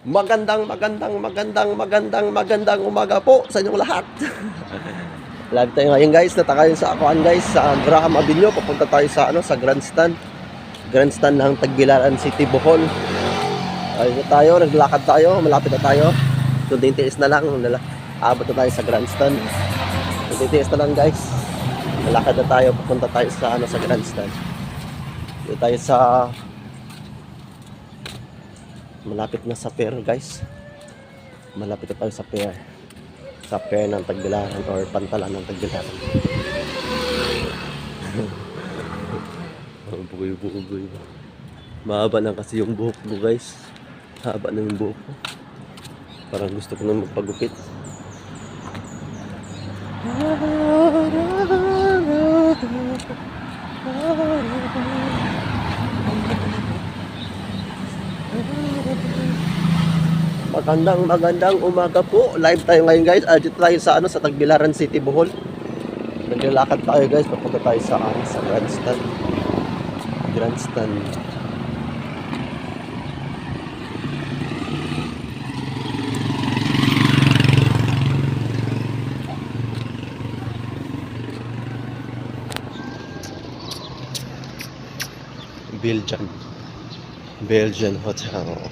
Magandang umaga po sa inyong lahat. Live tayo ngayon guys, natakayon sa Akuan guys, sa Graham Avenue. Papunta tayo sa sa Grandstand ng Tagbilaran City, Bohol. Ayun na tayo, naglakad tayo, malapit na tayo. Kunting tiis na lang, abot na tayo sa Grandstand. Kunting tiis na lang guys. Malakad na tayo, papunta tayo sa sa Grandstand. Dito tayo sa malapit na sa pier guys. Malapit na tayo sa pier. Sa pier ng Tagbilaran or pantalan ng Tagbilaran. Bugoy. Mahaba na kasi yung buhok ko guys. Haba na yung buhok ko. Parang gusto ko na magpagupit. Magandang umaga po. Live tayo ngayon guys. Dito tayo sa sa Tagbilaran City, Bohol. Naglalakad tayo guys. Papunta tayo sa sa Grandstand. Belgian Hotel.